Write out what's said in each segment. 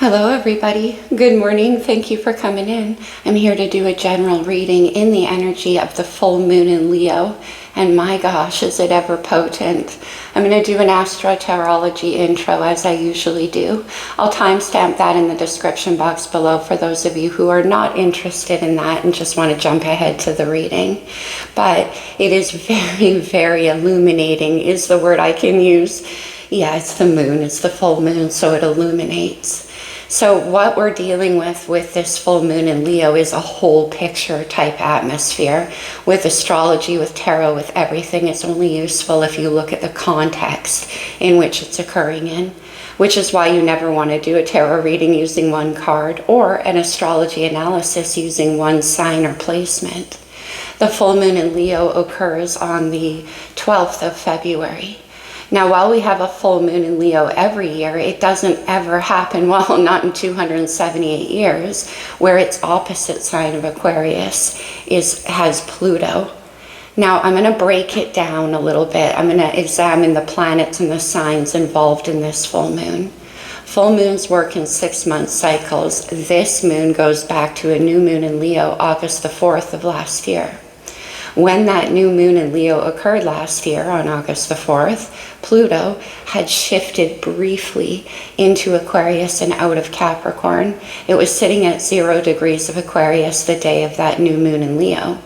Hello everybody. Good morning. Thank you for coming in. I'm here to do a general reading in the energy of the full moon in Leo. And my gosh, is it ever potent. I'm going to do an AstroTarology intro as I usually do. I'll timestamp that in the description box below for those of you who are not interested in that and just want to jump ahead to the reading. But it is very, very illuminating is the word I can use. Yeah, it's the moon. It's the full moon, so it illuminates. So what we're dealing with this full moon in Leo is a whole picture type atmosphere. With astrology, with tarot, with everything, it's only useful if you look at the context in which it's occurring in, which is why you never want to do a tarot reading using one card or an astrology analysis using one sign or placement. The full moon in Leo occurs on the 12th of February. Now, while we have a full moon in Leo every year, it doesn't ever happen, well, not in 278 years, where its opposite sign of Aquarius has Pluto. Now, I'm going to break it down a little bit. I'm going to examine the planets and the signs involved in this full moon. Full moons work in 6-month cycles. This moon goes back to a new moon in Leo, August the 4th of last year. When that new moon in Leo occurred last year on August the 4th, Pluto had shifted briefly into Aquarius and out of Capricorn. It was sitting at 0 degrees of Aquarius the day of that new moon in Leo.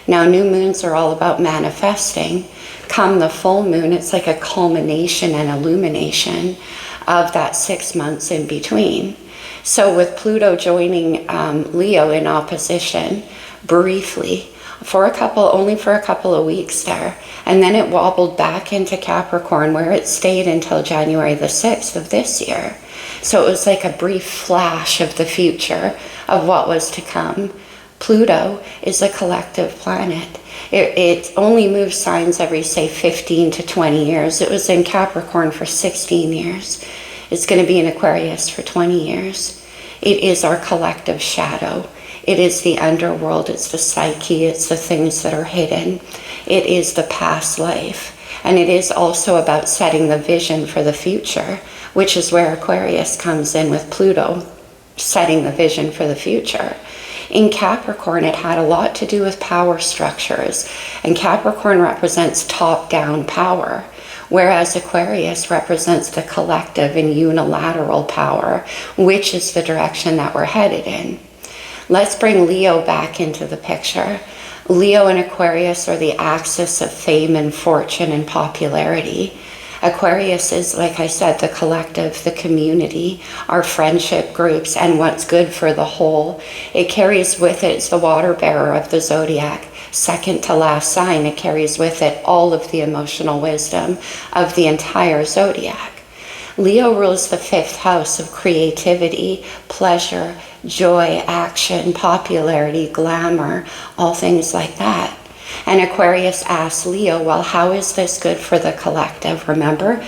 Now, new moons are all about manifesting. Come the full moon, it's like a culmination and illumination of that 6 months in between. So with Pluto joining Leo in opposition briefly, only for a couple of weeks there. And then it wobbled back into Capricorn where it stayed until January the 6th of this year. So it was like a brief flash of the future of what was to come. Pluto is a collective planet. It only moves signs every, say, 15 to 20 years. It was in Capricorn for 16 years. It's going to be in Aquarius for 20 years. It is our collective shadow. It is the underworld, it's the psyche, it's the things that are hidden. It is the past life. And it is also about setting the vision for the future, which is where Aquarius comes in with Pluto, setting the vision for the future. In Capricorn, it had a lot to do with power structures. And Capricorn represents top-down power, whereas Aquarius represents the collective and unilateral power, which is the direction that we're headed in. Let's bring Leo back into the picture. Leo and Aquarius are the axis of fame and fortune and popularity. Aquarius is, like I said, the collective, the community, our friendship groups, and what's good for the whole. It carries with it, it's the water bearer of the zodiac. Second to last sign, it carries with it all of the emotional wisdom of the entire zodiac. Leo rules the 5th house of creativity, pleasure, joy, action, popularity, glamour, all things like that. And Aquarius asks Leo, well, how is this good for the collective? Remember,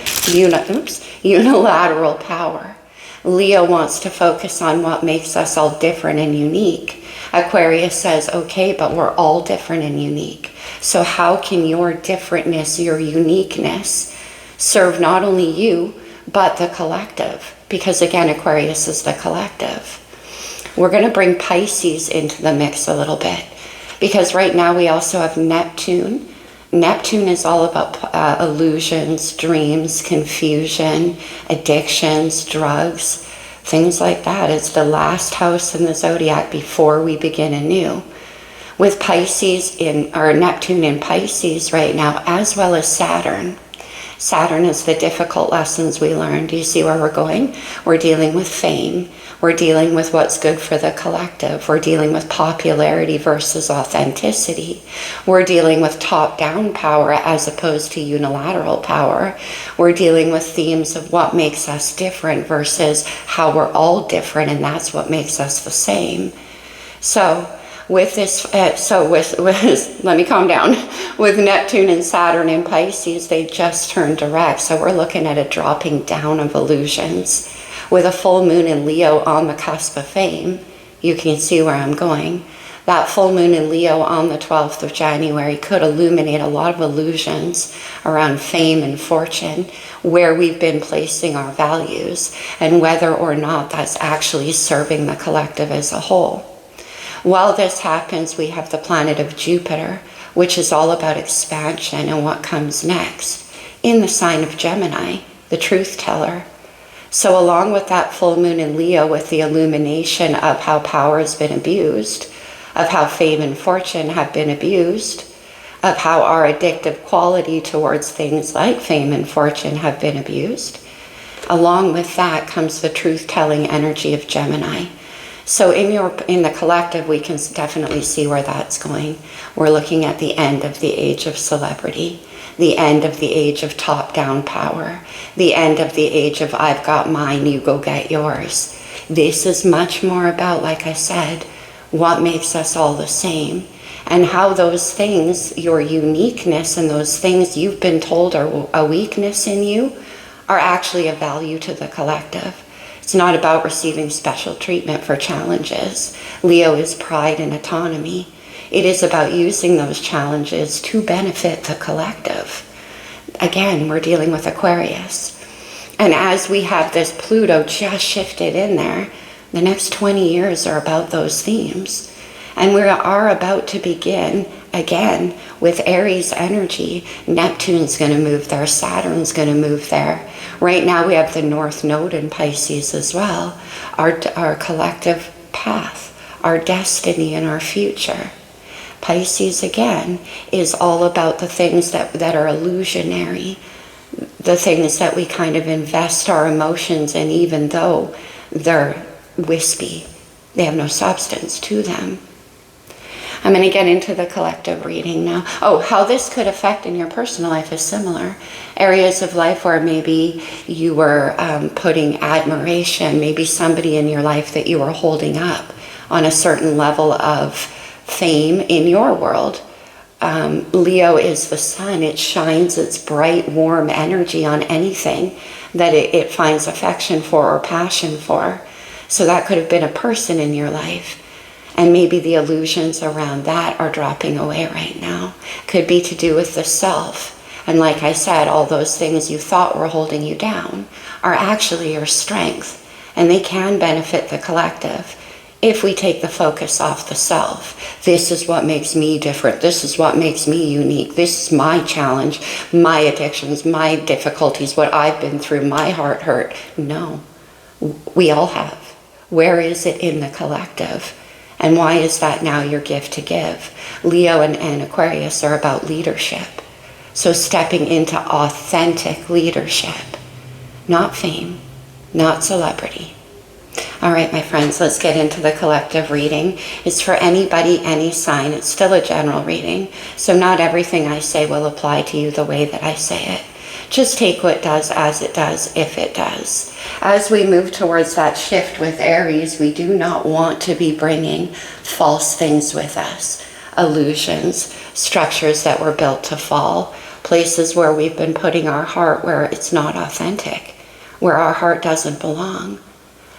unilateral power. Leo wants to focus on what makes us all different and unique. Aquarius says, okay, but we're all different and unique. So how can your differentness, your uniqueness, serve not only you, but the collective? Because again, Aquarius is the collective. We're going to bring Pisces into the mix a little bit, because right now we also have Neptune. Neptune is all about illusions, dreams, confusion, addictions, drugs, things like that. It's the last house in the zodiac before we begin anew. With Neptune in Pisces right now, as well as Saturn. Saturn is the difficult lessons we learn. Do you see where we're going? We're dealing with fame. We're dealing with what's good for the collective. We're dealing with popularity versus authenticity. We're dealing with top-down power as opposed to unilateral power. We're dealing with themes of what makes us different versus how we're all different, and that's what makes us the same. So with this, let me calm down. With Neptune and Saturn in Pisces, they just turned direct. So we're looking at a dropping down of illusions. With a full moon in Leo on the cusp of fame, you can see where I'm going. That full moon in Leo on the 12th of January could illuminate a lot of illusions around fame and fortune, where we've been placing our values, and whether or not that's actually serving the collective as a whole. While this happens, we have the planet of Jupiter, which is all about expansion and what comes next, in the sign of Gemini, the truth teller. So along with that full moon in Leo, with the illumination of how power has been abused, of how fame and fortune have been abused, of how our addictive quality towards things like fame and fortune have been abused, along with that comes the truth-telling energy of Gemini. So in the collective, we can definitely see where that's going. We're looking at the end of the age of celebrity, the end of the age of top-down power, the end of the age of I've got mine, you go get yours. This is much more about, like I said, what makes us all the same, and how those things, your uniqueness, and those things you've been told are a weakness in you, are actually a value to the collective. It's not about receiving special treatment for challenges. Leo is pride and autonomy. It is about using those challenges to benefit the collective. Again, we're dealing with Aquarius. And as we have this Pluto just shifted in there, the next 20 years are about those themes. And we are about to begin, again, with Aries energy. Neptune's going to move there. Saturn's going to move there. Right now we have the North Node in Pisces as well. Our collective path, our destiny, and our future. Pisces, again, is all about the things that are illusionary, the things that we kind of invest our emotions in, even though they're wispy. They have no substance to them. I'm going to get into the collective reading now. Oh, how this could affect in your personal life is similar. Areas of life where maybe you were putting admiration, maybe somebody in your life that you were holding up on a certain level of fame in your world. Leo is the sun. It shines its bright, warm energy on anything that it finds affection for or passion for. So that could have been a person in your life. And maybe the illusions around that are dropping away right now. Could be to do with the self. And like I said, all those things you thought were holding you down are actually your strength. And they can benefit the collective if we take the focus off the self. This is what makes me different. This is what makes me unique. This is my challenge, my addictions, my difficulties, what I've been through, my heart hurt. No, we all have. Where is it in the collective? And why is that now your gift to give? Leo and Aquarius are about leadership. So stepping into authentic leadership, not fame, not celebrity. All right, my friends, let's get into the collective reading. It's for anybody, any sign. It's still a general reading, so not everything I say will apply to you the way that I say it. Just take what does as it does, if it does. As we move towards that shift with Aries, we do not want to be bringing false things with us. Illusions, structures that were built to fall, places where we've been putting our heart where it's not authentic, where our heart doesn't belong.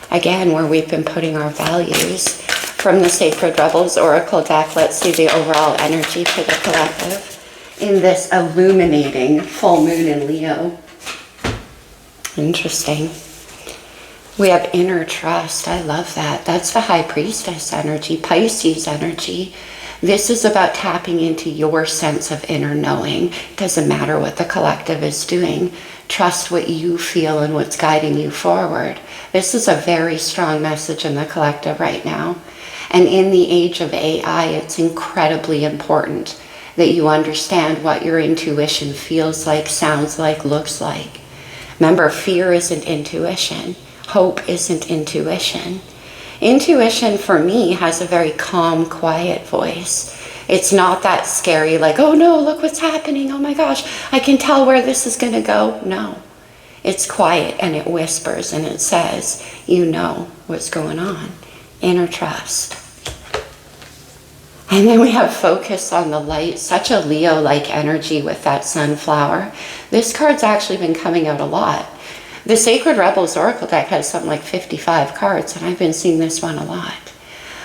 Again, where we've been putting our values. From the Sacred Rebels Oracle deck, let's see the overall energy for the collective in this illuminating full moon in Leo. Interesting. We have inner trust. I love that. That's the High Priestess energy, Pisces energy. This is about tapping into your sense of inner knowing. It doesn't matter what the collective is doing. Trust what you feel and what's guiding you forward. This is a very strong message in the collective right now. And in the age of AI, it's incredibly important that you understand what your intuition feels like, sounds like, looks like. Remember, fear isn't intuition. Hope isn't intuition. Intuition for me has a very calm, quiet voice. It's not that scary, like, oh no, look what's happening. Oh my gosh, I can tell where this is going to go. No, it's quiet and it whispers and it says, you know what's going on. Inner trust. And then we have focus on the light, such a Leo-like energy with that sunflower. This card's actually been coming out a lot. The Sacred Rebels Oracle deck has something like 55 cards, and I've been seeing this one a lot.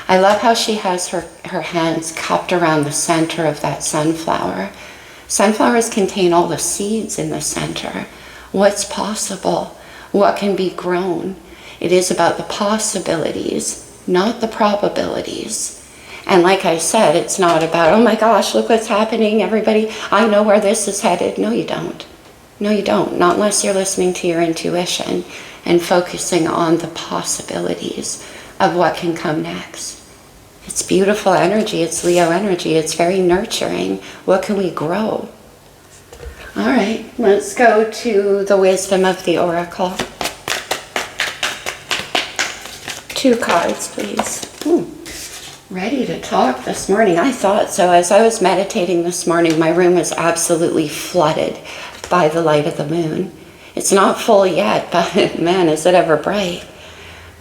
I love how she has her hands cupped around the center of that sunflower. Sunflowers contain all the seeds in the center. What's possible? What can be grown? It is about the possibilities, not the probabilities. And like I said, it's not about, oh my gosh, look what's happening, everybody, I know where this is headed. No, you don't. No, you don't. Not unless you're listening to your intuition and focusing on the possibilities of what can come next. It's beautiful energy. It's Leo energy. It's very nurturing. What can we grow? All right, let's go to the wisdom of the oracle. 2 cards, please. Ready to talk this morning. I thought so. As I was meditating this morning, my room was absolutely flooded by the light of the moon. It's not full yet, but man, is it ever bright.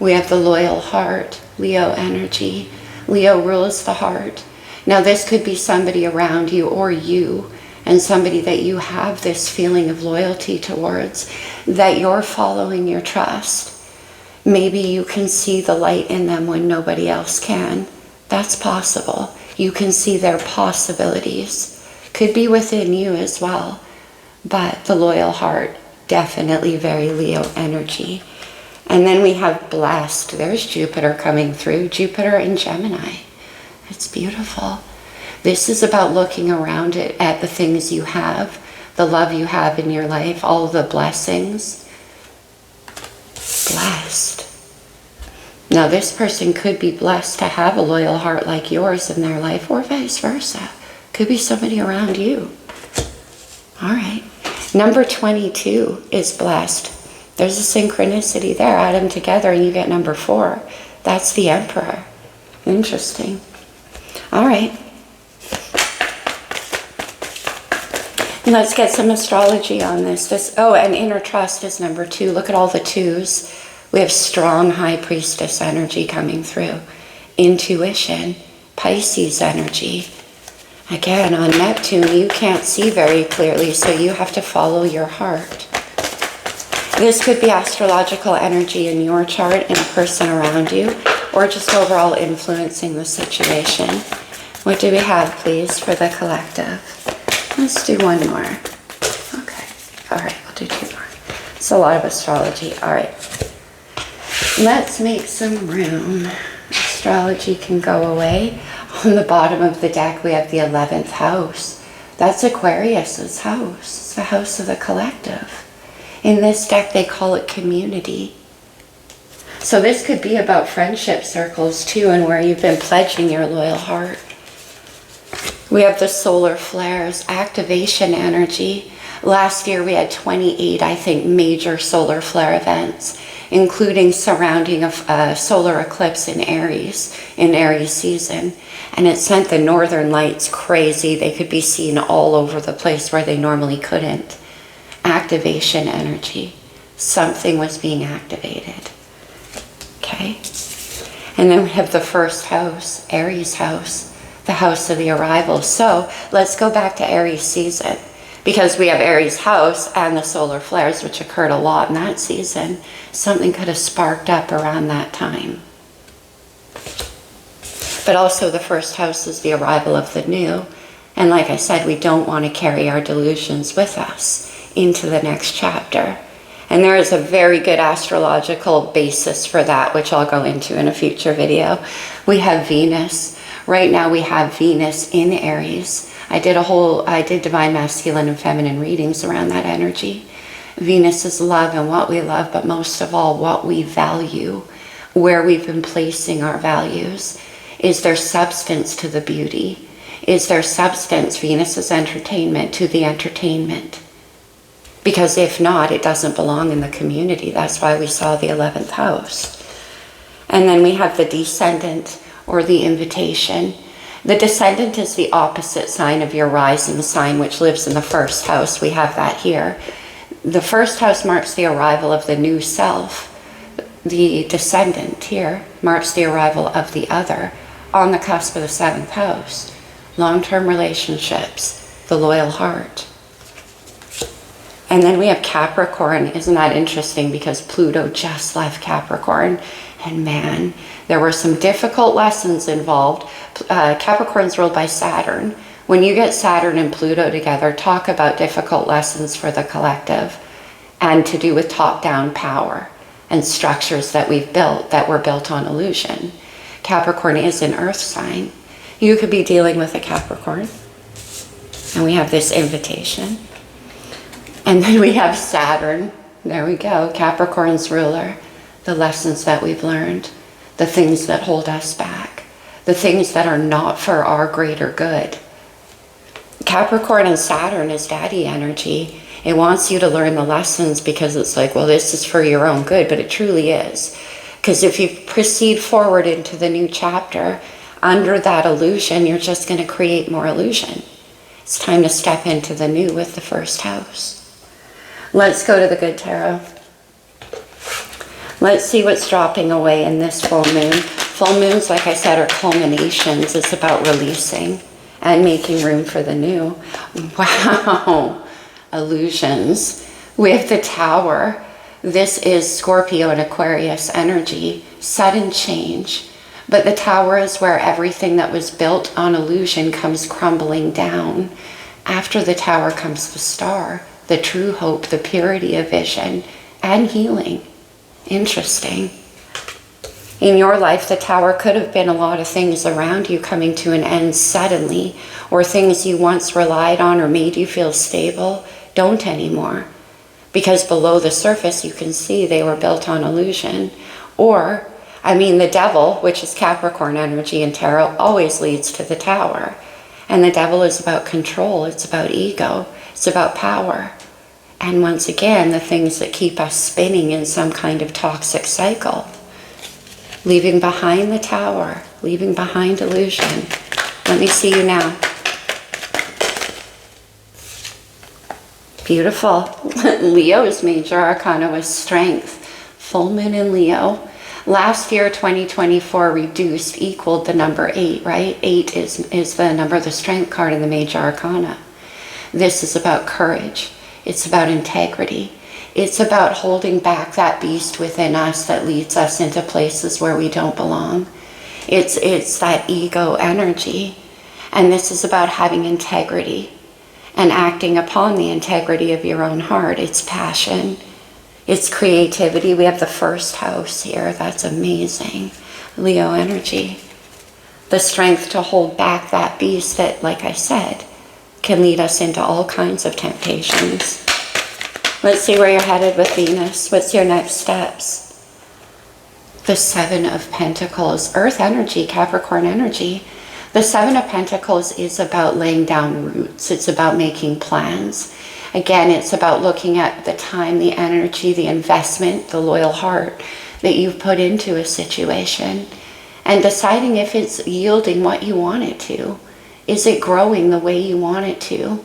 We have the loyal heart, Leo energy. Leo rules the heart. Now this could be somebody around you or you, and somebody that you have this feeling of loyalty towards, that you're following your trust. Maybe you can see the light in them when nobody else can. That's possible. You can see their possibilities. Could be within you as well. But the loyal heart, definitely very Leo energy. And then we have blessed. There's Jupiter coming through. Jupiter in Gemini. It's beautiful. This is about looking around it at the things you have, the love you have in your life, all the blessings. Blessed. Now this person could be blessed to have a loyal heart like yours in their life, or vice versa. Could be somebody around you. All right. Number 22 is blessed. There's a synchronicity there. Add them together and you get number 4. That's the Emperor. Interesting. All right. Let's get some astrology on this. Oh, and inner trust is number 2. Look at all the 2s. We have strong high priestess energy coming through. Intuition, Pisces energy. Again, on Neptune, you can't see very clearly, so you have to follow your heart. This could be astrological energy in your chart, in a person around you, or just overall influencing the situation. What do we have, please, for the collective? Let's do 1 more. Okay. All right, we'll do 2 more. It's a lot of astrology. All right. Let's make some room. Astrology can go away. On the bottom of the deck, we have the 11th house. That's Aquarius's house. It's the house of the collective. In this deck, they call it community. So this could be about friendship circles too, and where you've been pledging your loyal heart. We have the solar flares, activation energy. Last year we had 28, I think, major solar flare events, including surrounding a solar eclipse in Aries season. And it sent the northern lights crazy. They could be seen all over the place where they normally couldn't. Activation energy. Something was being activated. Okay? And then we have the first house, Aries house, the house of the arrival. So let's go back to Aries season, because we have Aries house and the solar flares, which occurred a lot in that season. Something could have sparked up around that time. But also the first house is the arrival of the new. And like I said, we don't want to carry our delusions with us into the next chapter. And there is a very good astrological basis for that, which I'll go into in a future video. We have Venus. Right now we have Venus in Aries. I did divine masculine and feminine readings around that energy. Venus is love and what we love, but most of all, what we value, where we've been placing our values. Is there substance to the beauty? Is there substance, Venus's entertainment, to the entertainment? Because if not, it doesn't belong in the community. That's why we saw the 11th house. And then we have the descendant, or the invitation. The descendant is the opposite sign of your rising sign, which lives in the first house. We have that here. The first house marks the arrival of the new self. The descendant here marks the arrival of the other, on the cusp of the 7th house. Long-term relationships, the loyal heart. And then we have Capricorn. Isn't that interesting? Because Pluto just left Capricorn. And man, there were some difficult lessons involved. Capricorn's ruled by Saturn. When you get Saturn and Pluto together, talk about difficult lessons for the collective and to do with top-down power and structures that we've built that were built on illusion. Capricorn is an earth sign. You could be dealing with a Capricorn. And we have this invitation. And then we have Saturn. There we go. Capricorn's ruler. The lessons that we've learned. The things that hold us back. The things that are not for our greater good. Capricorn and Saturn is daddy energy. It wants you to learn the lessons because it's like, well, this is for your own good, but it truly is. Because if you proceed forward into the new chapter, under that illusion, you're just going to create more illusion. It's time to step into the new with the first house. Let's go to the good tarot. Let's see what's dropping away in this full moon. Full moons, like I said, are culminations. It's about releasing and making room for the new. Wow. Illusions. With the Tower, this is Scorpio and Aquarius energy. Sudden change. But the Tower is where everything that was built on illusion comes crumbling down. After the Tower comes the Star, the true hope, the purity of vision, and healing. Interesting. In your life, the Tower could have been a lot of things around you coming to an end suddenly, or things you once relied on or made you feel stable don't anymore. Because below the surface, you can see they were built on illusion. Or, the devil, which is Capricorn energy in tarot, always leads to the Tower. And the devil is about control. It's about ego. It's about power. And once again, the things that keep us spinning in some kind of toxic cycle. Leaving behind the Tower. Leaving behind illusion. Let me see you now. Beautiful. Leo's major arcana was strength. Full moon in Leo. Last year, 2024, reduced, equaled the number 8, right? 8 is the number of the strength card in the major arcana. This is about courage. It's about integrity. It's about holding back that beast within us that leads us into places where we don't belong. It's that ego energy. And this is about having integrity and acting upon the integrity of your own heart. It's passion. It's creativity. We have the first house here. That's amazing. Leo energy. The strength to hold back that beast that, like I said, can lead us into all kinds of temptations. Let's see where you're headed with Venus. What's your next steps? The Seven of Pentacles. Earth energy, Capricorn energy. The Seven of Pentacles is about laying down roots. It's about making plans. Again, it's about looking at the time, the energy, the investment, the loyal heart that you've put into a situation and deciding if it's yielding what you want it to. Is it growing the way you want it to?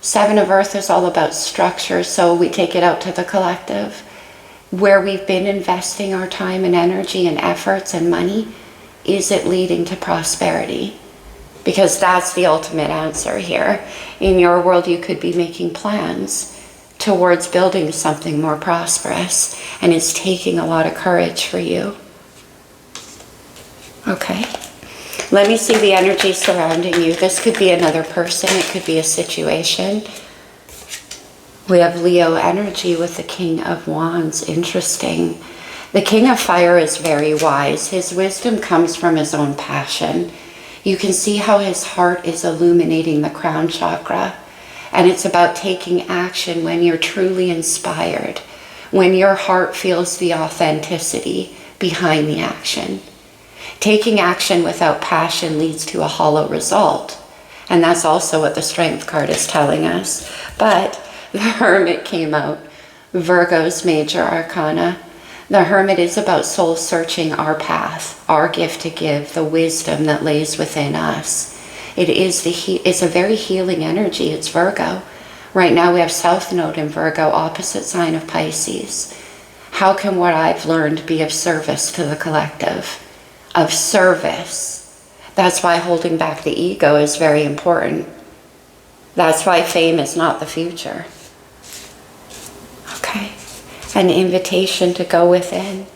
Seven of Earth is all about structure, so we take it out to the collective. Where we've been investing our time and energy and efforts and money, is it leading to prosperity? Because that's the ultimate answer here. In your world, you could be making plans towards building something more prosperous, and it's taking a lot of courage for you. Okay. Let me see the energy surrounding you. This could be another person. It could be a situation. We have Leo energy with the King of Wands. Interesting. The King of Fire is very wise. His wisdom comes from his own passion. You can see how his heart is illuminating the crown chakra. And it's about taking action when you're truly inspired, when your heart feels the authenticity behind the action. Taking action without passion leads to a hollow result. And that's also what the Strength card is telling us. But the Hermit came out, Virgo's major arcana. The Hermit is about soul searching our path, our gift to give, the wisdom that lays within us. It's a very healing energy. It's Virgo. Right now we have South Node in Virgo, opposite sign of Pisces. How can what I've learned be of service to the collective? Of service. That's why holding back the ego is very important. That's why fame is not the future. An invitation to go within,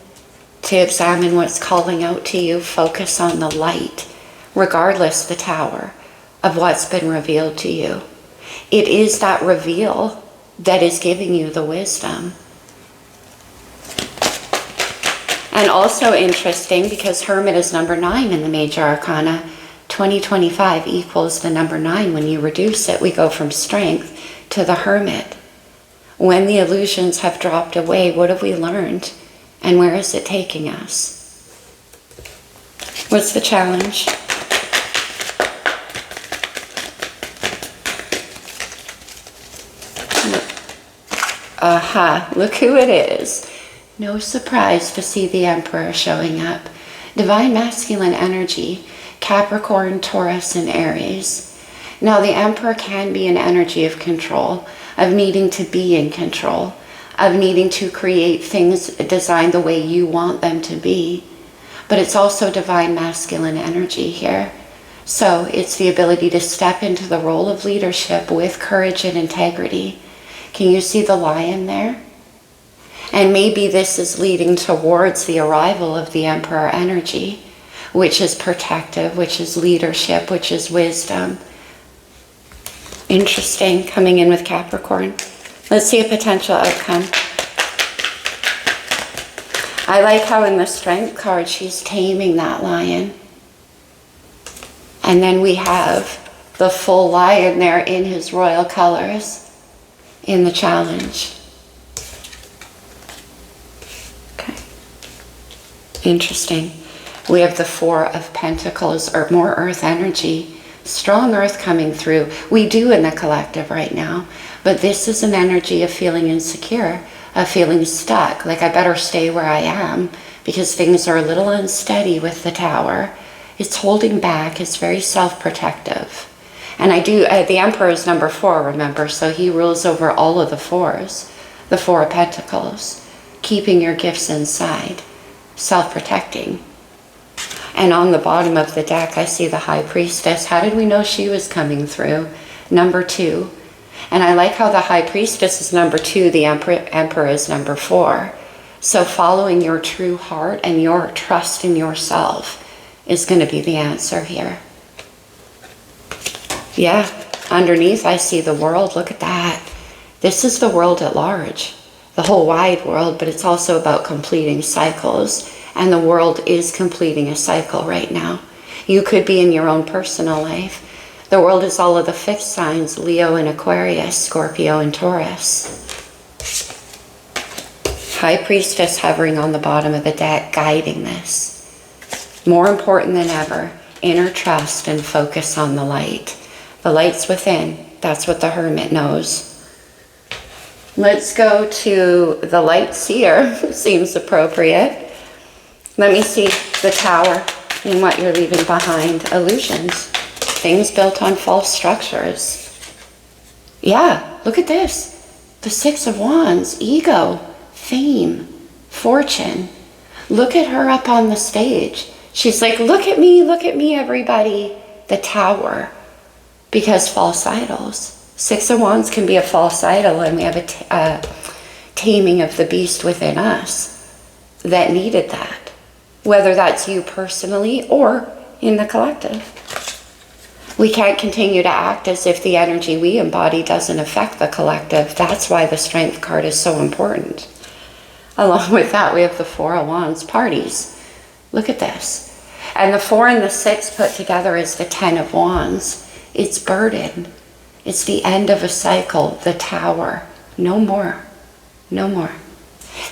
to examine what's calling out to you, focus on the light, regardless the tower of what's been revealed to you. It is that reveal that is giving you the wisdom. And also interesting, because Hermit is number 9 in the Major Arcana, 2025 equals the number 9. When you reduce it, we go from Strength to the Hermit. When the illusions have dropped away, what have we learned? And where is it taking us? What's the challenge? Aha, look who it is. No surprise to see the Emperor showing up. Divine masculine energy, Capricorn, Taurus, and Aries. Now the Emperor can be an energy of control, of needing to be in control, of needing to create things designed the way you want them to be. But it's also divine masculine energy here. So it's the ability to step into the role of leadership with courage and integrity. Can you see the lion there? And maybe this is leading towards the arrival of the Emperor energy, which is protective, which is leadership, which is wisdom. Interesting, coming in with Capricorn. Let's see a potential outcome. I like how in the Strength card, she's taming that lion. And then we have the full lion there in his royal colors in the challenge. Okay. Interesting. We have the 4 of Pentacles, or more earth energy. Strong earth coming through. We do in the collective right now. But this is an energy of feeling insecure, of feeling stuck. Like I better stay where I am because things are a little unsteady with the Tower. It's holding back. It's very self-protective. And the Emperor is number 4, remember, so he rules over all of the 4s, the 4 of Pentacles, keeping your gifts inside, self-protecting. And on the bottom of the deck, I see the High Priestess. How did we know she was coming through? Number 2. And I like how the High Priestess is number 2, the Emperor is number 4. So following your true heart and your trust in yourself is going to be the answer here. Yeah, underneath I see the world. Look at that. This is the world at large, the whole wide world, but it's also about completing cycles. And the world is completing a cycle right now. You could be in your own personal life. The world is all of the 5th signs, Leo and Aquarius, Scorpio and Taurus. High Priestess hovering on the bottom of the deck, guiding this. More important than ever, inner trust and focus on the light. The light's within. That's what the Hermit knows. Let's go to the Light Seer. Seems appropriate. Let me see the Tower and what you're leaving behind. Illusions. Things built on false structures. Yeah, look at this. The 6 of Wands. Ego. Fame. Fortune. Look at her up on the stage. She's like, look at me, everybody. The Tower. Because false idols. 6 of Wands can be a false idol, and we have a taming of the beast within us that needed that. Whether that's you personally or in the collective. We can't continue to act as if the energy we embody doesn't affect the collective. That's why the Strength card is so important. Along with that, we have the 4 of Wands, parties. Look at this. And the 4 and the 6 put together is the 10 of Wands. It's burden. It's the end of a cycle, the Tower. No more. No more.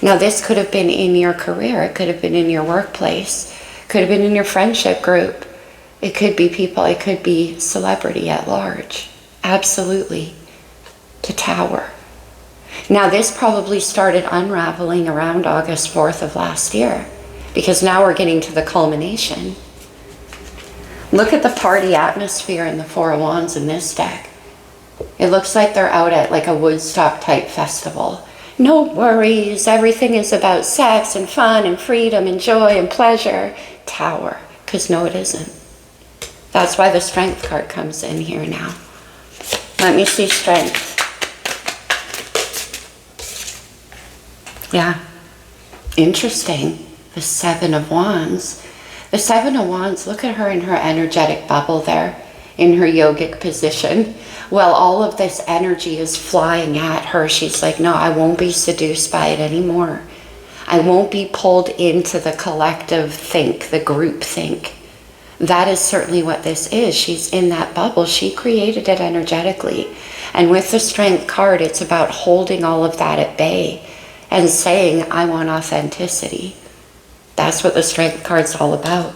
Now this could have been in your career. It could have been in your workplace. It could have been in your friendship group. It could be people. It could be celebrity at large. Absolutely. The Tower. Now this probably started unraveling around August 4th of last year, because now we're getting to the culmination. Look at the party atmosphere in the 4 of Wands in this deck. It looks like they're out at like a Woodstock type festival. No worries, everything is about sex and fun and freedom and joy and pleasure. Tower, because no it isn't. That's why the Strength card comes in here now. Let me see Strength. Yeah. Interesting. The Seven of Wands. The Seven of Wands, look at her in her energetic bubble there, in her yogic position. Well, all of this energy is flying at her. She's like, no, I won't be seduced by it anymore. I won't be pulled into the collective think, the group think. That is certainly what this is. She's in that bubble. She created it energetically. And with the Strength card, it's about holding all of that at bay and saying, I want authenticity. That's what the Strength card's all about.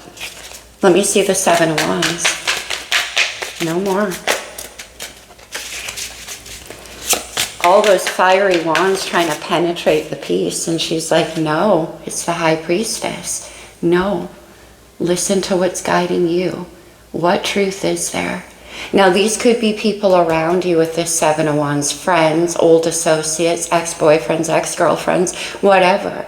Let me see the Seven of Wands. No more. All those fiery wands trying to penetrate the peace. And she's like, no, it's the High Priestess. No, listen to what's guiding you. What truth is there? Now, these could be people around you with this Seven of Wands, friends, old associates, ex-boyfriends, ex-girlfriends, whatever,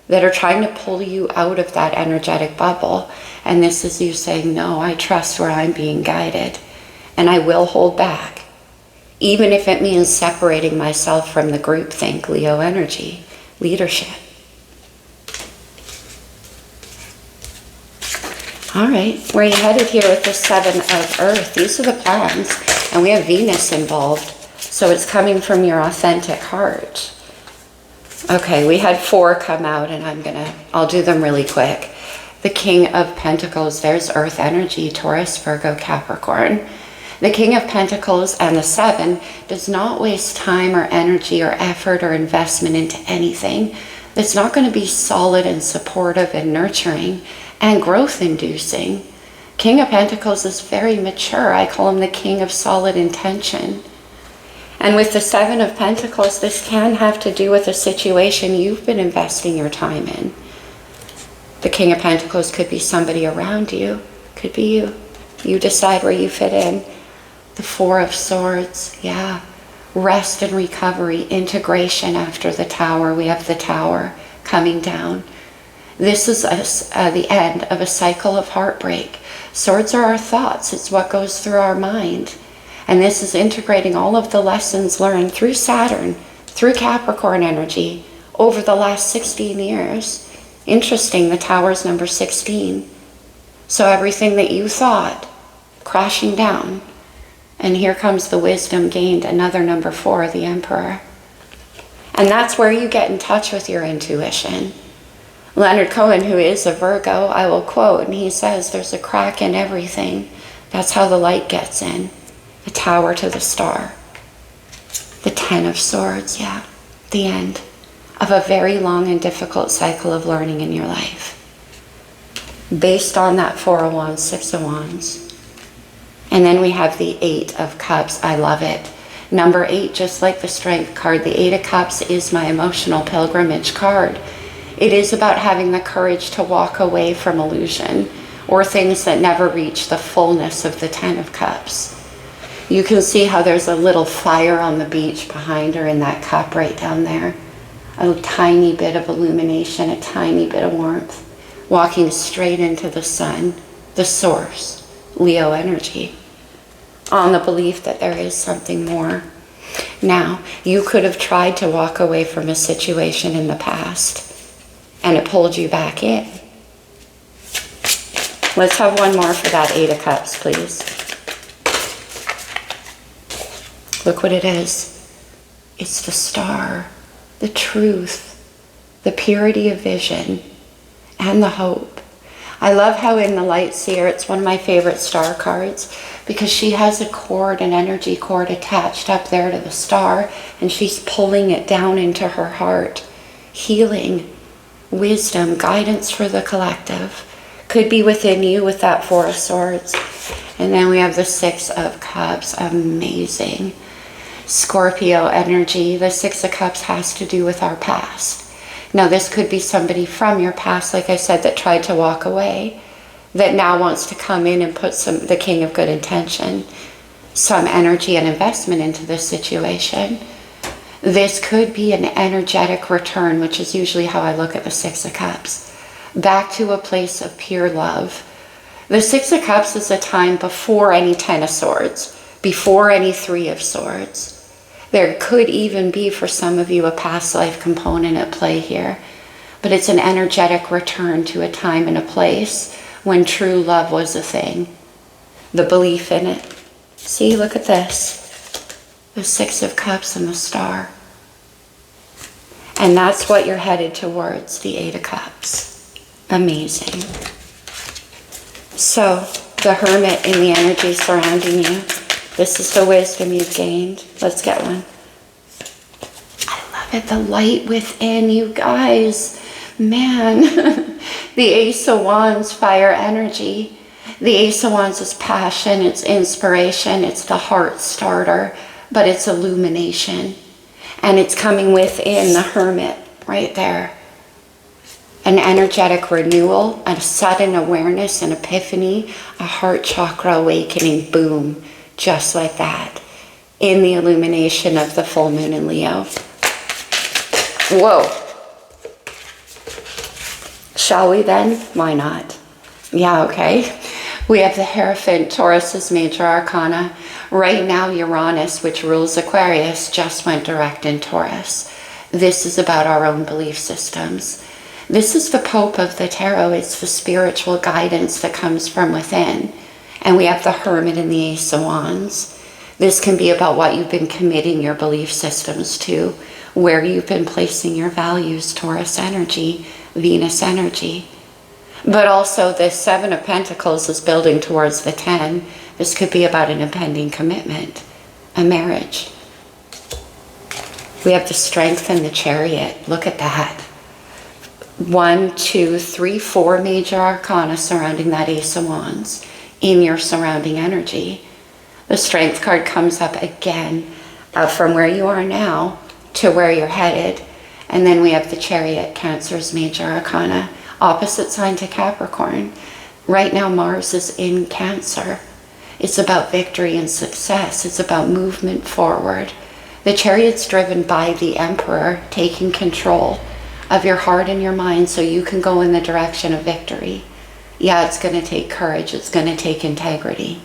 that are trying to pull you out of that energetic bubble. And this is you saying, no, I trust where I'm being guided, and I will hold back, even if it means separating myself from the groupthink, Leo energy, leadership. All right, where are you headed here with the Seven of Earth? These are the plans, and we have Venus involved, so it's coming from your authentic heart. Okay, we had 4 come out, and I'll do them really quick. The King of Pentacles, there's Earth energy, Taurus, Virgo, Capricorn. The King of Pentacles and the 7 does not waste time or energy or effort or investment into anything that's not going to be solid and supportive and nurturing and growth-inducing. King of Pentacles is very mature. I call him the King of solid intention. And with the 7 of Pentacles, this can have to do with a situation you've been investing your time in. The King of Pentacles could be somebody around you. Could be you. You decide where you fit in. The 4 of Swords, yeah. Rest and recovery, integration after the Tower. We have the Tower coming down. This is the end of a cycle of heartbreak. Swords are our thoughts. It's what goes through our mind. And this is integrating all of the lessons learned through Saturn, through Capricorn energy, over the last 16 years. Interesting, the Tower's number 16. So everything that you thought, crashing down. And here comes the wisdom gained, another number 4, the Emperor. And that's where you get in touch with your intuition. Leonard Cohen, who is a Virgo, I will quote, and he says, there's a crack in everything. That's how the light gets in. The Tower to the Star. The 10 of Swords, yeah. The end of a very long and difficult cycle of learning in your life. Based on that 4 of Wands, 6 of Wands. And then we have the 8 of Cups. I love it. Number 8, just like the Strength card, the 8 of Cups is my emotional pilgrimage card. It is about having the courage to walk away from illusion or things that never reach the fullness of the 10 of Cups. You can see how there's a little fire on the beach behind her in that cup right down there. A tiny bit of illumination, a tiny bit of warmth, walking straight into the sun, the source, Leo energy, on the belief that there is something more. Now, you could have tried to walk away from a situation in the past, and it pulled you back in. Let's have one more for that 8 of Cups, please. Look what it is. It's the star, the truth, the purity of vision, and the hope. I love how in the Light Seer, it's one of my favorite star cards, because she has a cord, an energy cord attached up there to the star, and she's pulling it down into her heart. Healing, wisdom, guidance for the collective. Could be within you with that 4 of Swords. And then we have the 6 of Cups. Amazing. Scorpio energy. The 6 of Cups has to do with our past. Now this could be somebody from your past, like I said, that tried to walk away, that now wants to come in and put the King of Good Intention, some energy and investment into this situation. This could be an energetic return, which is usually how I look at the 6 of Cups, back to a place of pure love. The 6 of Cups is a time before any 10 of Swords, before any 3 of Swords. There could even be, for some of you, a past life component at play here. But it's an energetic return to a time and a place when true love was a thing. The belief in it. See, look at this. The Six of Cups and the Star. And that's what you're headed towards, the Eight of Cups. Amazing. So, the Hermit in the energy surrounding you. This is the wisdom you've gained. Let's get one. I love it. The light within, you guys. Man. The Ace of Wands, fire energy. The Ace of Wands is passion, it's inspiration, it's the heart starter, but it's illumination. And it's coming within the Hermit, right there. An energetic renewal, a sudden awareness, an epiphany, a heart chakra awakening, boom, just like that. In the illumination of the full moon in Leo. Whoa. Shall we then? Why not? Yeah, okay. We have the Hierophant, Taurus's major arcana. Right now, Uranus, which rules Aquarius, just went direct in Taurus. This is about our own belief systems. This is the Pope of the Tarot. It's the spiritual guidance that comes from within. And we have the Hermit and the Ace of Wands. This can be about what you've been committing your belief systems to, where you've been placing your values, Taurus energy, Venus energy. But also this Seven of Pentacles is building towards the 10. This could be about an impending commitment, a marriage. We have the Strength and the Chariot. Look at that. 1, 2, 3, 4 major arcana surrounding that Ace of Wands in your surrounding energy. The Strength card comes up again from where you are now to where you're headed. And then we have the Chariot, Cancer's major arcana, opposite sign to Capricorn. Right now, Mars is in Cancer. It's about victory and success. It's about movement forward. The Chariot's driven by the Emperor taking control of your heart and your mind so you can go in the direction of victory. Yeah, it's going to take courage. It's going to take integrity.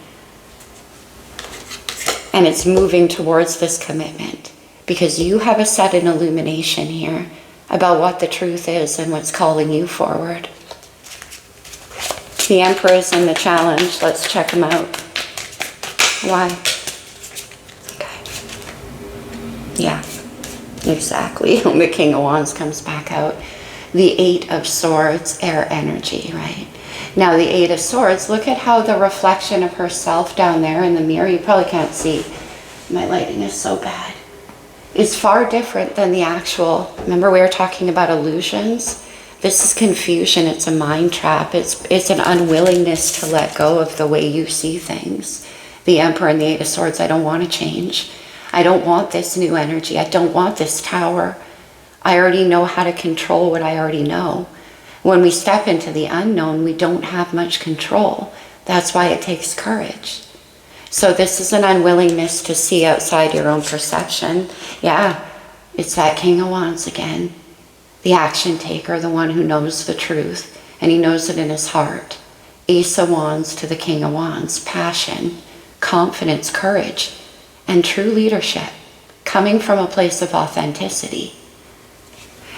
And it's moving towards this commitment because you have a sudden illumination here about what the truth is and what's calling you forward. The Emperor is in the challenge. Let's check him out. Why? Okay. Yeah, exactly. The King of Wands comes back out. The Eight of Swords, air energy, right? Now the Eight of Swords, look at how the reflection of herself down there in the mirror, you probably can't see. My lighting is so bad. Is far different than the actual. Remember we were talking about illusions? This is confusion. It's a mind trap. It's an unwillingness to let go of the way you see things. The Emperor and the Eight of Swords, I don't want to change. I don't want this new energy. I don't want this tower. I already know how to control what I already know. When we step into the unknown, we don't have much control. That's why it takes courage. So this is an unwillingness to see outside your own perception. Yeah, it's that King of Wands again. The action taker, the one who knows the truth, and he knows it in his heart. Ace of Wands to the King of Wands, passion, confidence, courage, and true leadership, coming from a place of authenticity.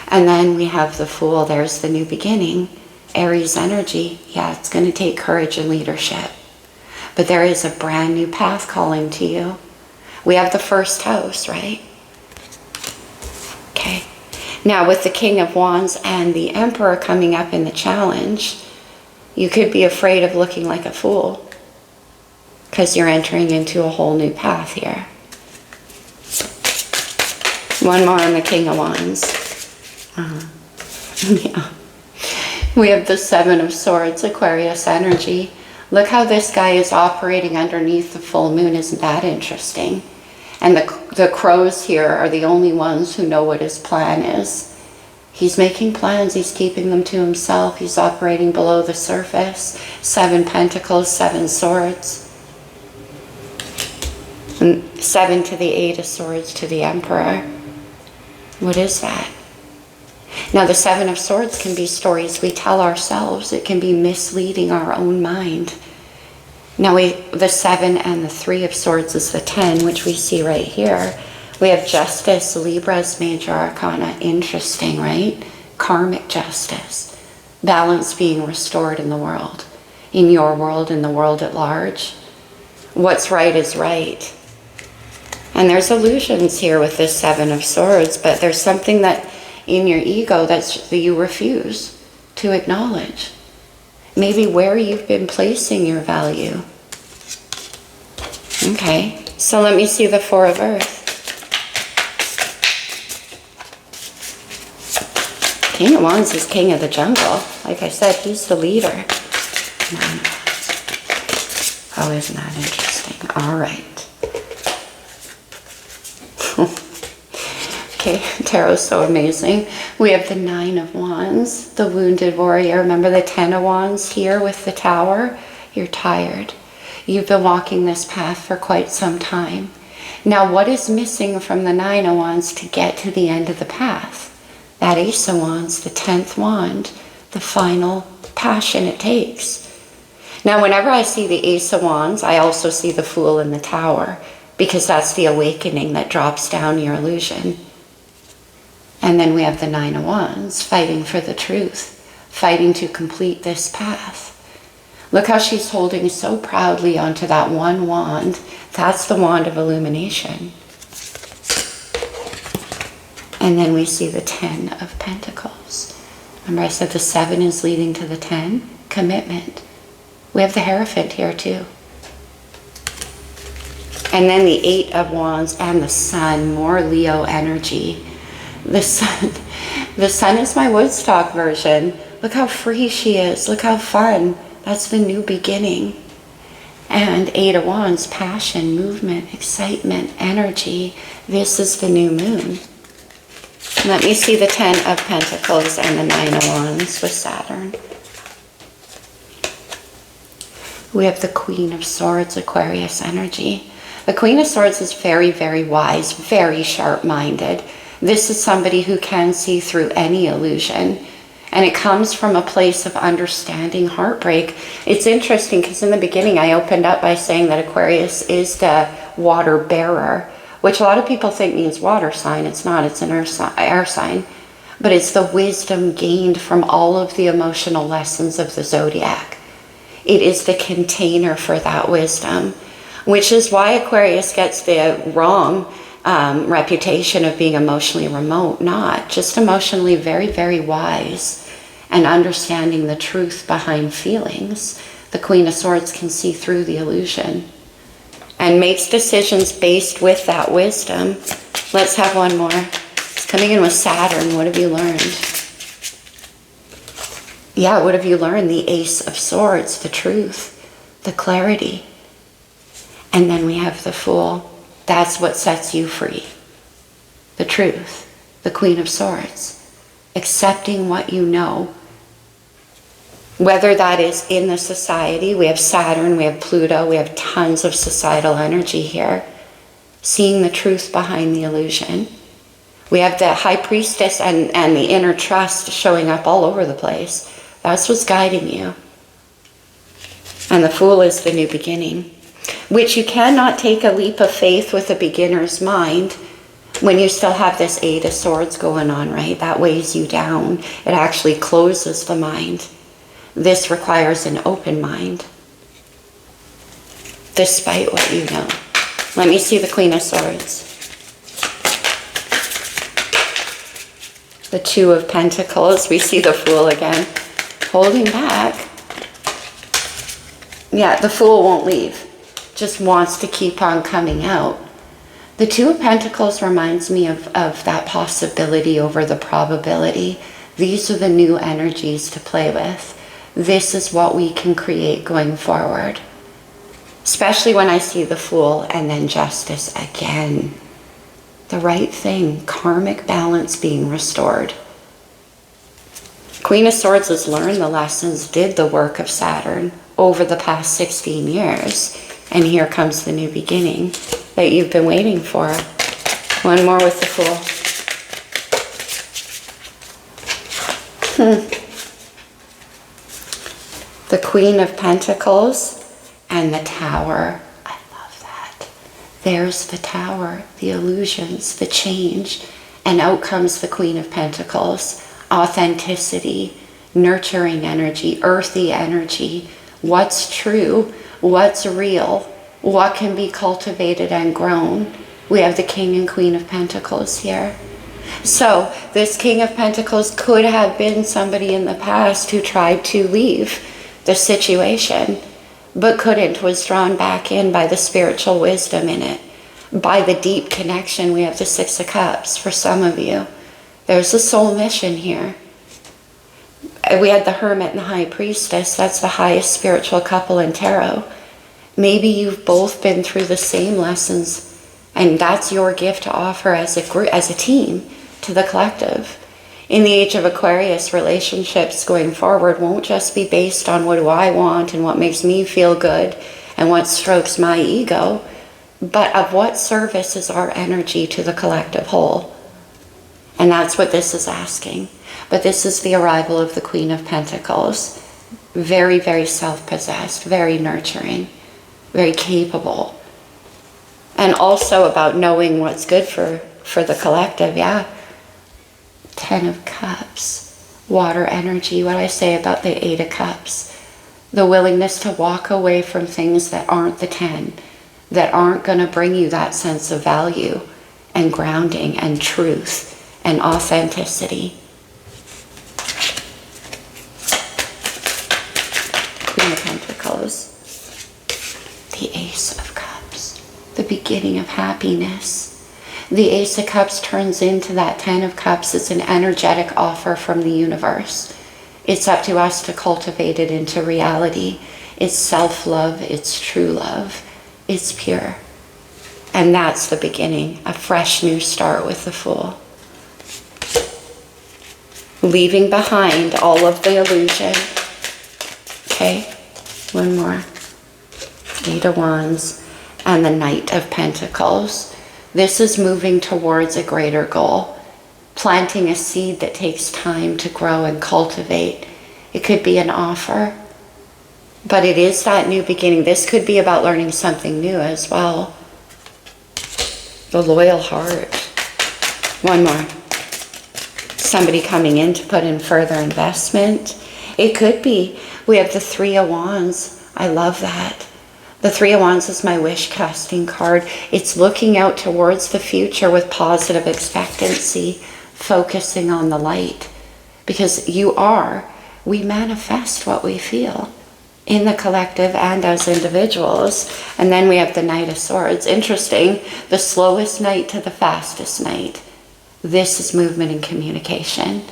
And then we have the Fool, there's the new beginning, Aries energy. Yeah, it's going to take courage and leadership. But there is a brand new path calling to you. We have the first house, right? Okay. Now with the King of Wands and the Emperor coming up in the challenge, you could be afraid of looking like a fool because you're entering into a whole new path here. One more on the King of Wands. Yeah. We have the Seven of Swords, Aquarius energy. Look how this guy is operating underneath the full moon. Isn't that interesting? And the crows here are the only ones who know what his plan is. He's making plans. He's keeping them to himself. He's operating below the surface. 7 Pentacles, 7 Swords. And 7 to the 8 of Swords to the Emperor. What is that? Now the 7 of Swords can be stories we tell ourselves. It can be misleading our own mind. Now the 7 and the 3 of Swords is the 10, which we see right here. We have Justice, Libra's major arcana. Interesting, right? Karmic justice. Balance being restored in the world. In your world, in the world at large. What's right is right. And there's illusions here with this Seven of Swords, but there's something that in your ego that you refuse to acknowledge. Maybe where you've been placing your value. Okay, so let me see the Four of Earth. King of Wands is king of the jungle. Like I said, he's the leader. Oh, isn't that interesting? All right. Okay, tarot's so amazing. We have the Nine of Wands, the wounded warrior. Remember the Ten of Wands here with the Tower? You're tired. You've been walking this path for quite some time. Now, what is missing from the Nine of Wands to get to the end of the path? That Ace of Wands, the 10th wand, the final passion it takes. Now, whenever I see the Ace of Wands, I also see the Fool in the Tower, because that's the awakening that drops down your illusion. And then we have the Nine of Wands, fighting for the truth, fighting to complete this path. Look how she's holding so proudly onto that one wand. That's the wand of illumination. And then we see the 10 of Pentacles. Remember I said the 7 is leading to the 10? Commitment. We have the Hierophant here too. And then the 8 of Wands and the Sun, more Leo energy. The Sun is my Woodstock version. Look how free she is. Look how fun. That's the new beginning. And 8 of Wands, passion, movement, excitement, energy. This is the new moon. Let me see the 10 of Pentacles and the 9 of Wands with Saturn. We have the Queen of Swords, Aquarius energy. The Queen of Swords is very, very wise, very sharp-minded. This is somebody who can see through any illusion. And it comes from a place of understanding heartbreak. It's interesting because in the beginning I opened up by saying that Aquarius is the water bearer, which a lot of people think means water sign. It's not, it's an air sign. But it's the wisdom gained from all of the emotional lessons of the zodiac. It is the container for that wisdom, which is why Aquarius gets the wrong reputation of being emotionally remote. Not, just emotionally very, very wise and understanding the truth behind feelings. The Queen of Swords can see through the illusion and makes decisions based with that wisdom. Let's have one more. It's coming in with Saturn. What have you learned? Yeah, what have you learned? The Ace of Swords, the truth, the clarity. And then we have the Fool. That's what sets you free. The truth, the Queen of Swords. Accepting what you know. Whether that is in the society, we have Saturn, we have Pluto, we have tons of societal energy here. Seeing the truth behind the illusion. We have the High Priestess and the inner trust showing up all over the place. That's what's guiding you. And the Fool is the new beginning, which you cannot take a leap of faith with a beginner's mind when you still have this 8 of Swords going on, right? That weighs you down. It actually closes the mind. This requires an open mind, despite what you know. Let me see the Queen of Swords. The 2 of Pentacles. We see the Fool again, holding back. Yeah, the Fool won't leave. Just wants to keep on coming out. The 2 of Pentacles reminds me of that possibility over the probability. These are the new energies to play with. This is what we can create going forward. Especially when I see the Fool and then Justice again. The right thing, karmic balance being restored. Queen of Swords has learned the lessons, did the work of Saturn over the past 16 years. And here comes the new beginning that you've been waiting for. One more with the Fool. The Queen of Pentacles and the Tower. I love that. There's the Tower, the illusions, the change, and out comes the Queen of Pentacles. Authenticity, nurturing energy, earthy energy, what's true, what's real, what can be cultivated and grown. We have the King and Queen of Pentacles here. So this King of Pentacles could have been somebody in the past who tried to leave the situation, but couldn't, was drawn back in by the spiritual wisdom in it, by the deep connection. We have the Six of Cups for some of you. There's a soul mission here. We had the Hermit and the High Priestess. That's the highest spiritual couple in tarot. Maybe you've both been through the same lessons, and that's your gift to offer as a group, as a team, to the collective. In the age of Aquarius, relationships going forward won't just be based on what do I want and what makes me feel good and what strokes my ego, but of what service is our energy to the collective whole. And that's what this is asking. But this is the arrival of the Queen of Pentacles. Very, very self-possessed, very nurturing, very capable. And also about knowing what's good for the collective, yeah. Ten of Cups, water energy. What I say about the Eight of Cups. The willingness to walk away from things that aren't the 10, that aren't going to bring you that sense of value and grounding and truth and authenticity. Queen of Pentacles, the Ace of Cups, the beginning of happiness. The Ace of Cups turns into that Ten of Cups. It's an energetic offer from the universe. It's up to us to cultivate it into reality. It's self-love, it's true love, it's pure. And that's the beginning, a fresh new start with the Fool. Leaving behind all of the illusion. Okay, one more. Eight of Wands and the Knight of Pentacles. This is moving towards a greater goal. Planting a seed that takes time to grow and cultivate. It could be an offer, but it is that new beginning. This could be about learning something new as well. The Loyal Heart. One more. Somebody coming in to put in further investment. It could be. We have the Three of Wands. I love that. The Three of Wands is my wish casting card. It's looking out towards the future with positive expectancy, focusing on the light. Because we manifest what we feel in the collective and as individuals. And then we have the Knight of Swords. Interesting, the slowest knight to the fastest knight. This is movement and communication.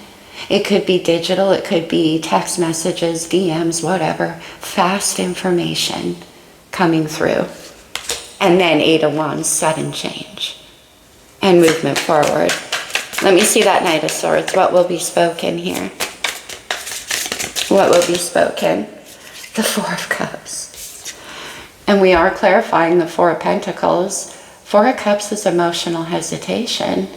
It could be digital, it could be text messages, DMs, whatever. Fast information coming through. And then Eight of Wands, sudden change and movement forward. Let me see that Knight of Swords. What will be spoken here? What will be spoken? The Four of Cups. And we are clarifying the Four of Pentacles. Four of Cups is emotional hesitation.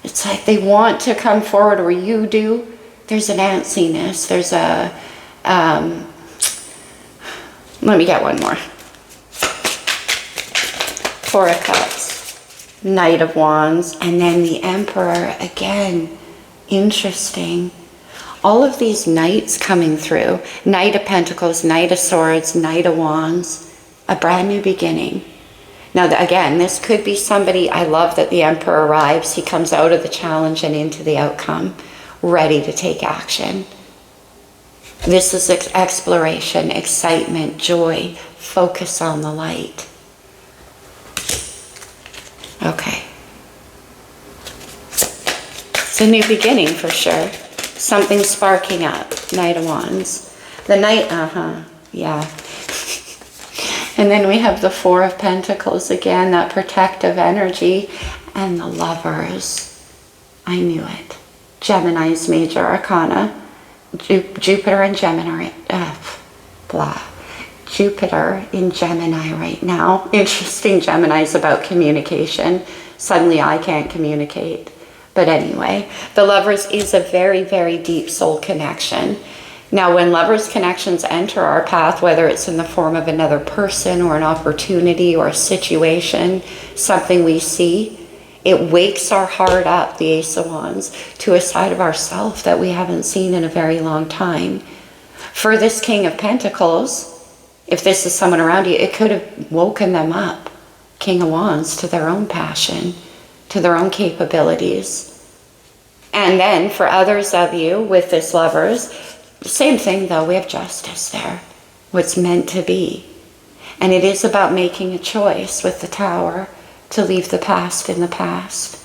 It's like they want to come forward, or you do. There's an antsiness. There's a, let me get one more. Four of Cups, Knight of Wands, and then the Emperor again. Interesting. All of these knights coming through. Knight of Pentacles, Knight of Swords, Knight of Wands. A brand new beginning. Now, again, this could be somebody. I love that the Emperor arrives. He comes out of the challenge and into the outcome, ready to take action. This is exploration, excitement, joy, focus on the light. Okay. It's a new beginning for sure. Something sparking up. Knight of Wands. The Knight, yeah. And then we have the Four of Pentacles again, that protective energy. And the Lovers. I knew it. Gemini's major arcana. Jupiter and Gemini. Jupiter in Gemini right now. Interesting. Gemini's about communication. Suddenly I can't communicate. But anyway, the Lovers is a very, very deep soul connection. Now, when lovers' connections enter our path, whether it's in the form of another person or an opportunity or a situation, something we see, it wakes our heart up, the Ace of Wands, to a side of ourself that we haven't seen in a very long time. For this King of Pentacles, if this is someone around you, it could have woken them up, King of Wands, to their own passion, to their own capabilities. And then for others of you with this Lovers, same thing though, we have justice there, what's meant to be. And it is about making a choice with the Tower to leave the past in the past.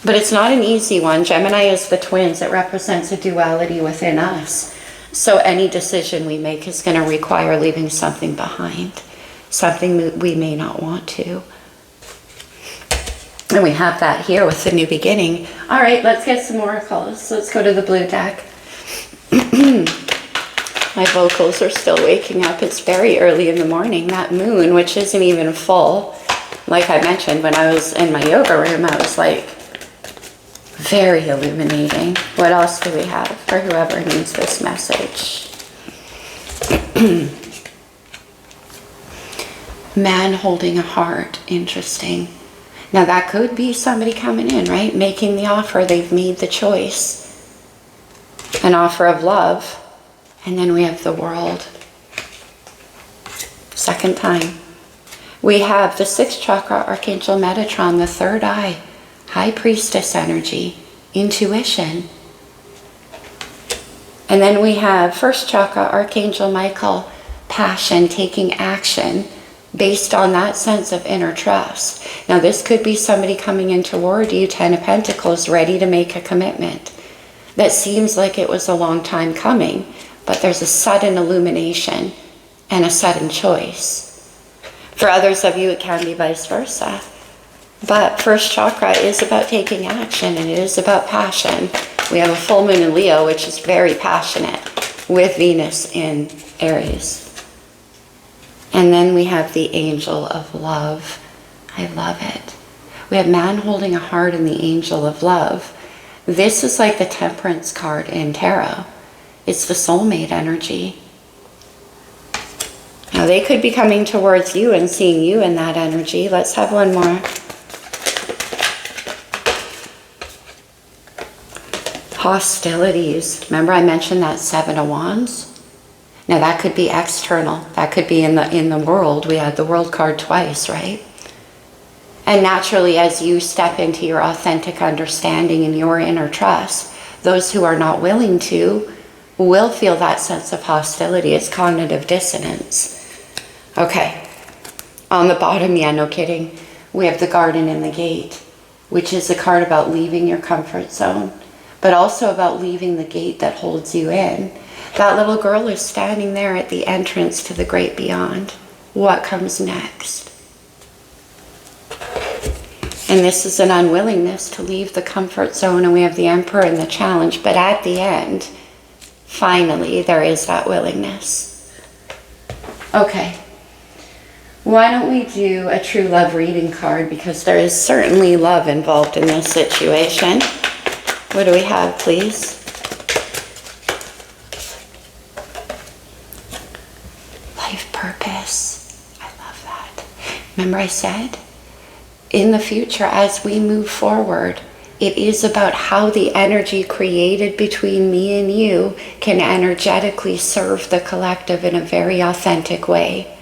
But it's not an easy one. Gemini is the twins. It represents a duality within us. So any decision we make is going to require leaving something behind, something we may not want to. And we have that here with the new beginning. All right, let's get some oracles. Let's go to the blue deck. My vocals are still waking up. It's very early in the morning. That moon, which isn't even full, like I mentioned, when I was in my yoga room, I was like, very illuminating. What else do we have for whoever needs this message? Man holding a heart. Interesting. Now that could be somebody coming in, right? Making the offer. They've made the choice. An offer of love. And then we have the World. Second time. We have the 6th chakra, Archangel Metatron, the 3rd eye, High Priestess energy, intuition. And then we have 1st chakra, Archangel Michael, passion, taking action based on that sense of inner trust. Now this could be somebody coming in toward you, 10 of Pentacles, ready to make a commitment. That seems like it was a long time coming, but there's a sudden illumination and a sudden choice. For others of you, it can be vice versa. But 1st chakra is about taking action, and it is about passion. We have a full moon in Leo, which is very passionate, with Venus in Aries. And then we have the Angel of Love. I love it. We have man holding a heart and the Angel of Love. This is like the Temperance card in Tarot. It's the soulmate energy. Now they could be coming towards you and seeing you in that energy. Let's have one more. Hostilities. Remember I mentioned that 7 of Wands? Now that could be external. That could be in the world. We had the World card twice, right? And naturally, as you step into your authentic understanding and your inner trust, those who are not willing to will feel that sense of hostility. It's cognitive dissonance. Okay. On the bottom, yeah, no kidding, we have the Garden and the Gate, which is a card about leaving your comfort zone, but also about leaving the gate that holds you in. That little girl is standing there at the entrance to the great beyond. What comes next? And this is an unwillingness to leave the comfort zone, and we have the Emperor and the Challenge, but at the end, finally, there is that willingness. Okay. Why don't we do a true love reading card, because there is certainly love involved in this situation. What do we have, please? Life purpose. I love that. Remember I said, in the future, as we move forward, it is about how the energy created between me and you can energetically serve the collective in a very authentic way.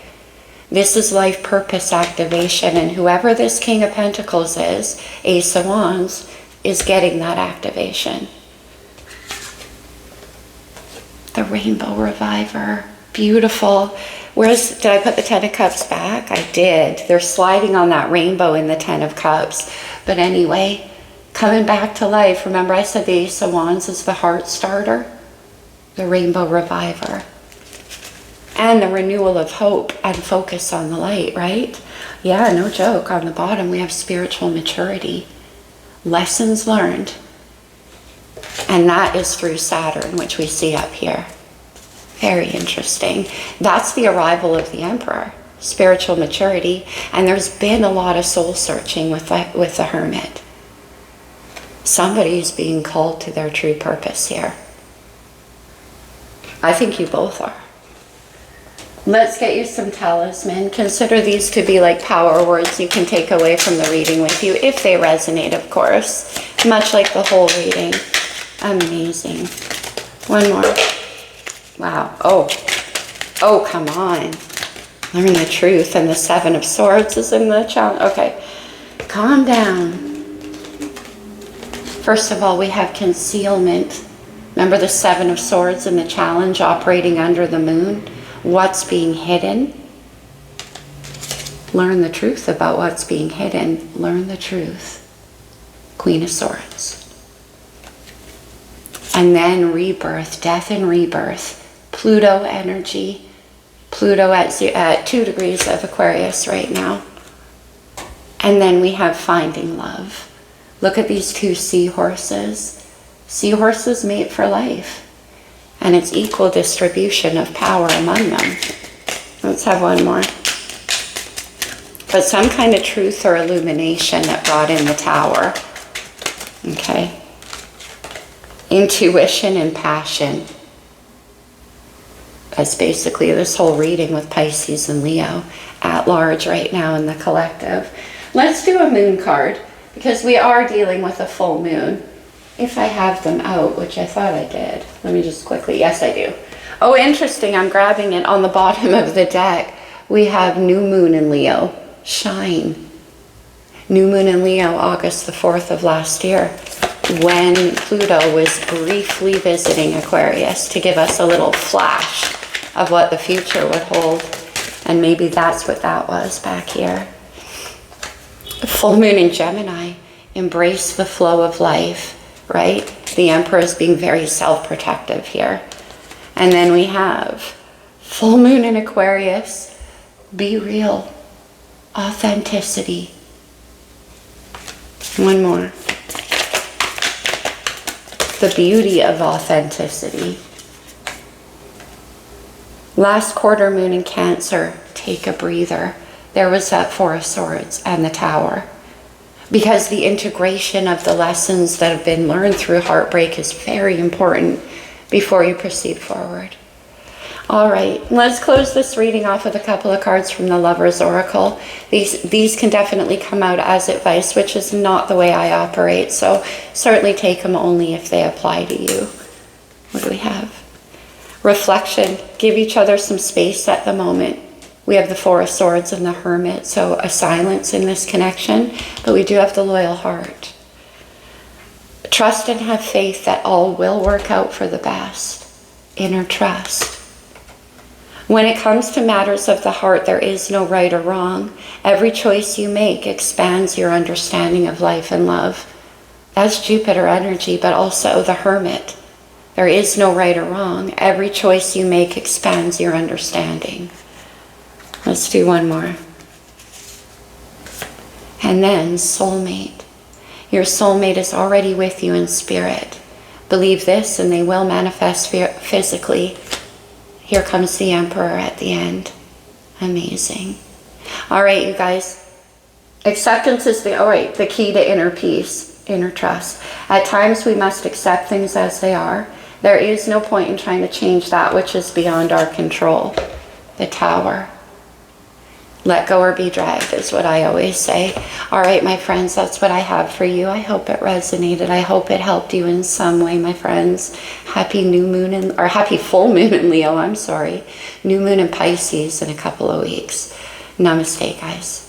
This is life purpose activation, and whoever this King of Pentacles is, Ace of Wands, is getting that activation. The Rainbow Reviver. Beautiful. Did I put the 10 of Cups back? I did. They're sliding on that rainbow in the 10 of Cups. But anyway, coming back to life. Remember I said the Ace of Wands is the heart starter? The Rainbow Reviver. And the renewal of hope and focus on the light, right? Yeah, no joke. On the bottom, we have spiritual maturity. Lessons learned. And that is through Saturn, which we see up here. Very interesting. That's the arrival of the Emperor, spiritual maturity. And there's been a lot of soul searching with the Hermit. Somebody's being called to their true purpose here. I think you both are. Let's get you some talisman. Consider these to be like power words you can take away from the reading with you, if they resonate, of course. Much like the whole reading. Amazing. One more. Wow. Oh, come on. Learn the truth. And the Seven of Swords is in the challenge. Okay. Calm down. First of all, we have concealment. Remember the Seven of Swords in the challenge operating under the moon? What's being hidden? Learn the truth about what's being hidden. Learn the truth. Queen of Swords. And then rebirth, death and rebirth. Pluto energy. Pluto at 2 degrees of Aquarius right now. And then we have finding love. Look at these 2 seahorses. Seahorses mate for life. And it's equal distribution of power among them. Let's have one more. But some kind of truth or illumination that brought in the Tower. Okay. Intuition and passion. That's basically this whole reading with Pisces and Leo at large right now in the collective. Let's do a moon card because we are dealing with a full moon. If I have them out, which I thought I did. Let me just quickly, yes I do. Oh, interesting, I'm grabbing it on the bottom of the deck. We have new moon in Leo, shine. New moon in Leo, August the 4th of last year, when Pluto was briefly visiting Aquarius to give us a little flash of what the future would hold. And maybe that's what that was back here. Full moon in Gemini, embrace the flow of life. Right? The Emperor is being very self-protective here. And then we have full moon in Aquarius. Be real. Authenticity. One more. The beauty of authenticity. Last quarter moon in Cancer. Take a breather. There was that 4 of Swords and the Tower. Because the integration of the lessons that have been learned through heartbreak is very important before you proceed forward. All right, let's close this reading off with a couple of cards from the Lover's Oracle. These can definitely come out as advice, which is not the way I operate, so certainly take them only if they apply to you. What do we have? Reflection. Give each other some space at the moment. We have the 4 of Swords and the Hermit, so a silence in this connection, but we do have the loyal heart. Trust and have faith that all will work out for the best. Inner trust. When it comes to matters of the heart, there is no right or wrong. Every choice you make expands your understanding of life and love. That's Jupiter energy, but also the Hermit. There is no right or wrong. Every choice you make expands your understanding. Let's do one more. And then soulmate. Your soulmate is already with you in spirit. Believe this and they will manifest physically. Here comes the Emperor at the end. Amazing. All right, you guys. Acceptance is the key to inner peace, inner trust. At times we must accept things as they are. There is no point in trying to change that which is beyond our control. The Tower. Let go or be dragged is what I always say. All right, my friends, that's what I have for you. I hope it resonated. I hope it helped you in some way, my friends. Happy new moon or happy full moon in Leo, I'm sorry. New moon in Pisces in a couple of weeks. Namaste, guys.